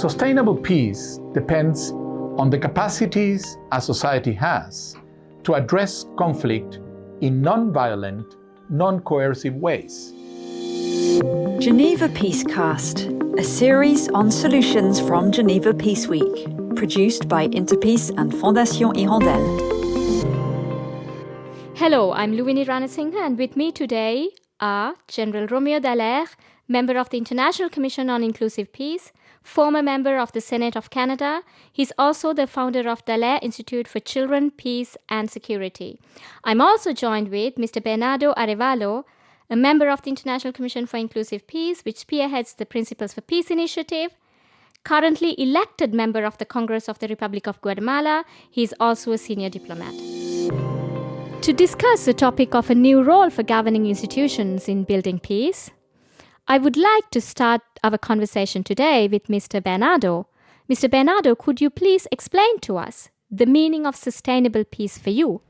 Sustainable peace depends on the capacities a society has to address conflict in non-violent, non-coercive ways. Geneva Peace-Cast, a series on solutions from Geneva Peace Week, produced by Interpeace and Fondation Hirondelle. Hello, I'm Luvini Ranasinghe, and with me today are General Roméo Dallaire, member of the International Commission on Inclusive Peace, former member of the Senate of Canada. He's also the founder of Dallaire Institute for Children, Peace and Security. I'm also joined with Mr. Bernardo Arévalo, a member of the International Commission for Inclusive Peace, which spearheads the Principles for Peace initiative. Currently elected member of the Congress of the Republic of Guatemala, he is also a senior diplomat. To discuss the topic of a new role for governing institutions in building peace, I would like to start our conversation today with Mr. Bernardo. Mr. Bernardo, could you please explain to us the meaning of sustainable peace for you?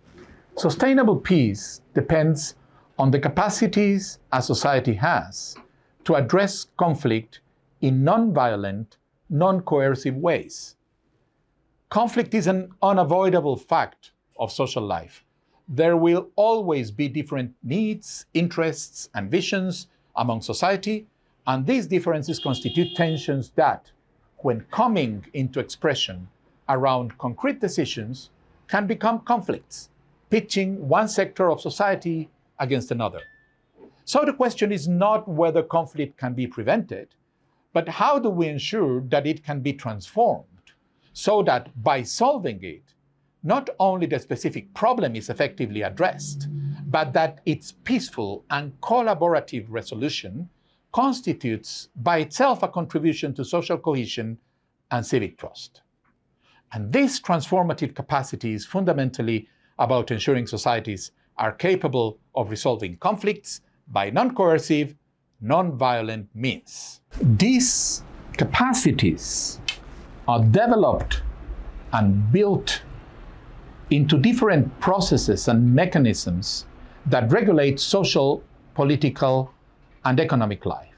Sustainable peace depends on the capacities a society has to address conflict in non-violent, non-coercive ways. Conflict is an unavoidable fact of social life. There will always be different needs, interests, and visions among society, and these differences constitute tensions that, when coming into expression around concrete decisions, can become conflicts, pitching one sector of society against another. So the question is not whether conflict can be prevented, but how do we ensure that it can be transformed so that by solving it, not only the specific problem is effectively addressed, but that its peaceful and collaborative resolution constitutes by itself a contribution to social cohesion and civic trust. And this transformative capacity is fundamentally about ensuring societies are capable of resolving conflicts by non-coercive, non-violent means. These capacities are developed and built into different processes and mechanisms that regulate social, political, and economic life.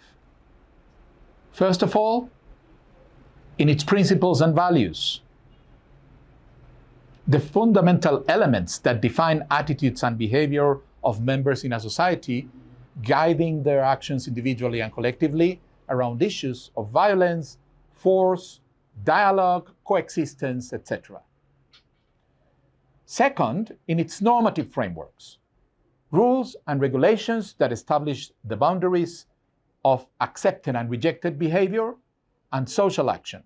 First of all, in its principles and values, the fundamental elements that define attitudes and behavior of members in a society, guiding their actions individually and collectively around issues of violence, force, dialogue, coexistence, etc. Second, in its normative frameworks, rules and regulations that establish the boundaries of accepted and rejected behavior and social action,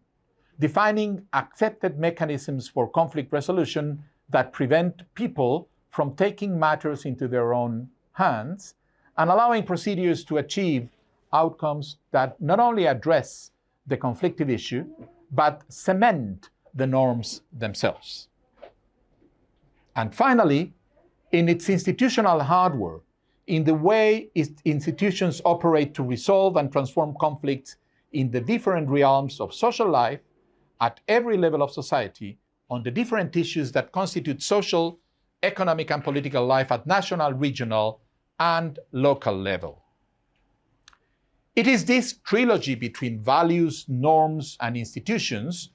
defining accepted mechanisms for conflict resolution that prevent people from taking matters into their own hands and allowing procedures to achieve outcomes that not only address the conflicted issue, but cement the norms themselves. And finally, in its institutional hardware, in the way its institutions operate to resolve and transform conflicts in the different realms of social life at every level of society on the different issues that constitute social, economic, and political life at national, regional, and local level. It is this trilogy between values, norms, and institutions,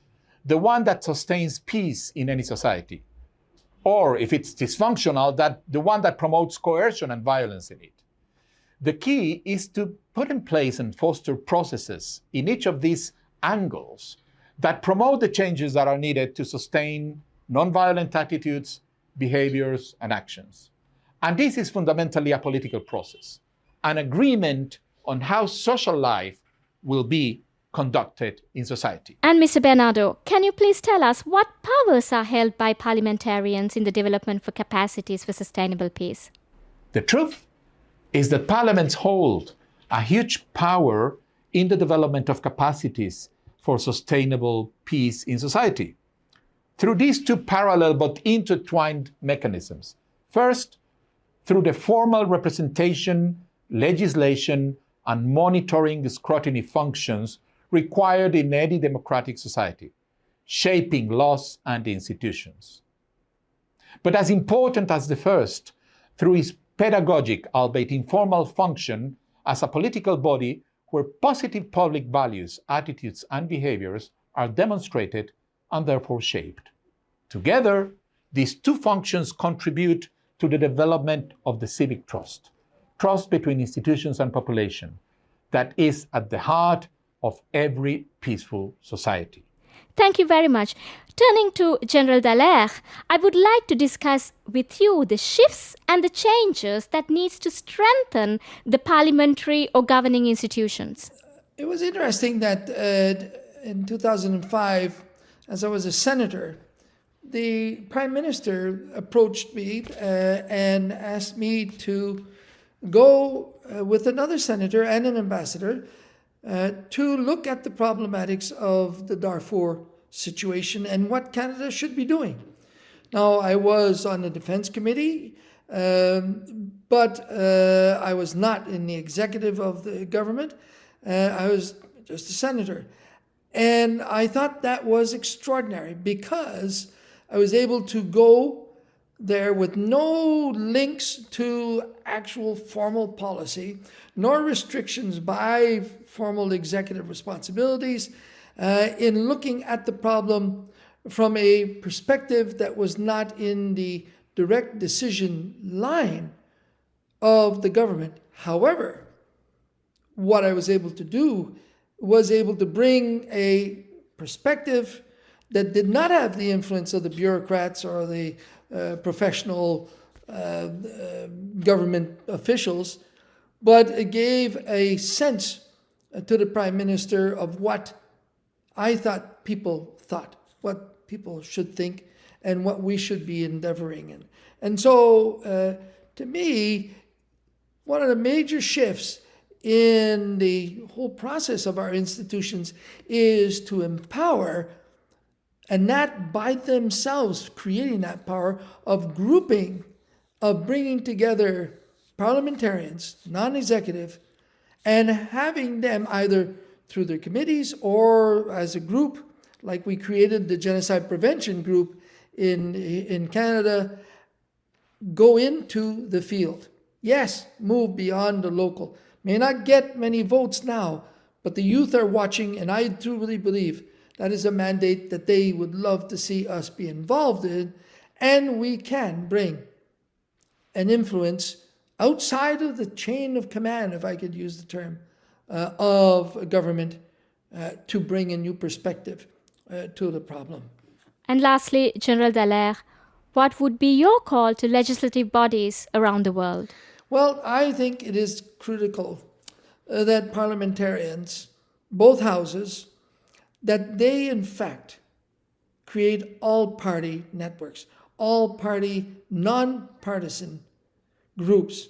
the one that sustains peace in any society. Or, if it's dysfunctional, the one that promotes coercion and violence in it. The key is to put in place and foster processes in each of these angles that promote the changes that are needed to sustain nonviolent attitudes, behaviors, and actions. And this is fundamentally a political process, an agreement on how social life will be conducted in society. And Mr. Bernardo, can you please tell us what powers are held by parliamentarians in the development for capacities for sustainable peace? The truth is that parliaments hold a huge power in the development of capacities for sustainable peace in society through these two parallel but intertwined mechanisms. First, through the formal representation, legislation, and monitoring scrutiny functions required in any democratic society, shaping laws and institutions. But as important as the first, through its pedagogic, albeit informal function as a political body where positive public values, attitudes, and behaviors are demonstrated and therefore shaped. Together, these two functions contribute to the development of the civic trust between institutions and population, that is at the heart of every peaceful society. Thank you very much. Turning to General Dallaire, I would like to discuss with you the shifts and the changes that needs to strengthen the parliamentary or governing institutions. It was interesting that in 2005, as I was a senator, the Prime Minister approached me and asked me to go with another senator and an ambassador to look at the problematics of the Darfur situation and what Canada should be doing. Now, I was on the Defense Committee, but I was not in the executive of the government. I was just a senator. And I thought that was extraordinary because I was able to go there with no links to actual formal policy, nor restrictions by formal executive responsibilities, in looking at the problem from a perspective that was not in the direct decision line of the government. However, what I was able to do was able to bring a perspective that did not have the influence of the bureaucrats or the professional government officials, but it gave a sense to the Prime Minister of what I thought people thought, what people should think, and what we should be endeavoring in. And so, to me, one of the major shifts in the whole process of our institutions is to empower, and not by themselves creating that power of grouping, of bringing together parliamentarians, non-executive, and having them either through their committees or as a group, like we created the Genocide Prevention Group in Canada, go into the field. Yes, move beyond the local. May not get many votes now, but the youth are watching, and I truly believe that is a mandate that they would love to see us be involved in, and we can bring an influence outside of the chain of command, if I could use the term, of government to bring a new perspective to the problem. And lastly, General Dallaire, what would be your call to legislative bodies around the world? Well, I think it is critical that parliamentarians, both houses, that they in fact create all-party networks, all-party, non-partisan groups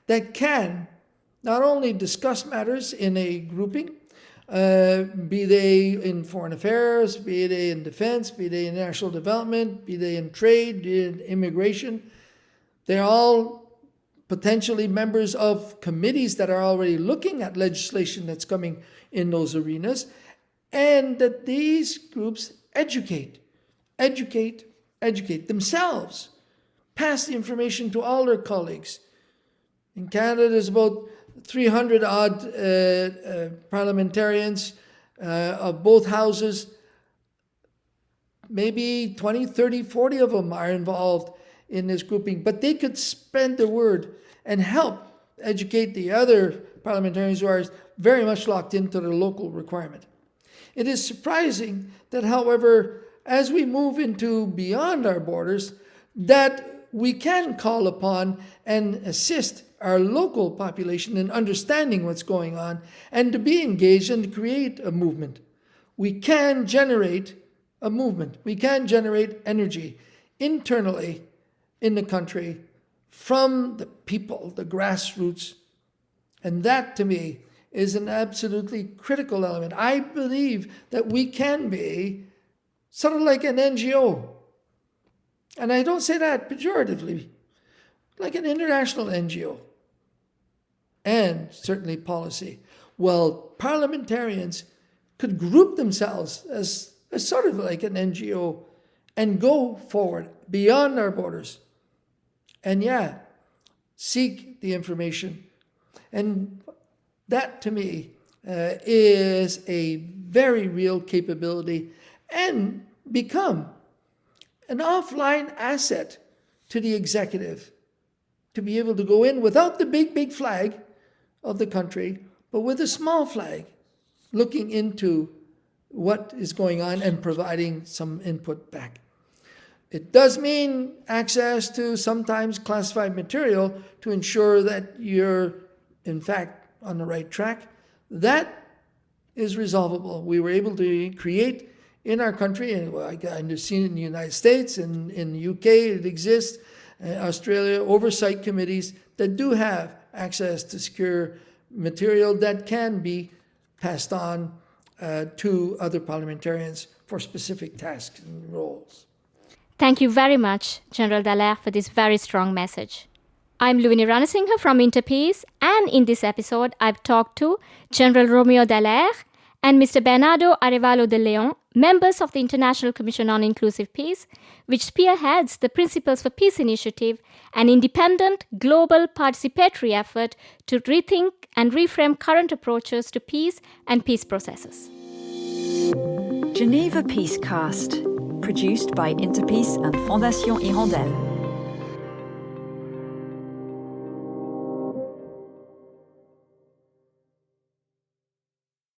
that can not only discuss matters in a grouping, be they in foreign affairs, be they in defense, be they in national development, be they in trade, be they in immigration. They're all potentially members of committees that are already looking at legislation that's coming in those arenas, and that these groups educate themselves, pass the information to all their colleagues. In Canada, there's about 300 odd parliamentarians of both houses. Maybe 20, 30, 40 of them are involved in this grouping, but they could spread the word and help educate the other parliamentarians who are very much locked into the local requirement. It is surprising that, however, as we move into beyond our borders, that we can call upon and assist our local population in understanding what's going on and to be engaged and to create a movement. We can generate a movement. We can generate energy internally in the country from the people, the grassroots. And that, to me, is an absolutely critical element. I believe that we can be sort of like an NGO. And I don't say that pejoratively, like an international NGO. And certainly policy. Well, parliamentarians could group themselves as sort of like an NGO and go forward beyond our borders. And seek the information. And that, to me, is a very real capability and become an offline asset to the executive, to be able to go in without the big flag of the country, but with a small flag, looking into what is going on and providing some input back. It does mean access to sometimes classified material to ensure that you're, in fact, on the right track. That is resolvable. We were able to create in our country, and I've seen it in the United States, and in the UK it exists, Australia, oversight committees that do have access to secure material that can be passed on to other parliamentarians for specific tasks and roles. Thank you very much, General Dallaire, for this very strong message. I'm Luvini Ranasinghe from Interpeace, and in this episode, I've talked to General Roméo Dallaire and Mr. Bernardo Arévalo de León, members of the International Commission on Inclusive Peace, which spearheads the Principles for Peace initiative, an independent, global participatory effort to rethink and reframe current approaches to peace and peace processes. Geneva Peace-Cast, produced by Interpeace and Fondation Hirondelle.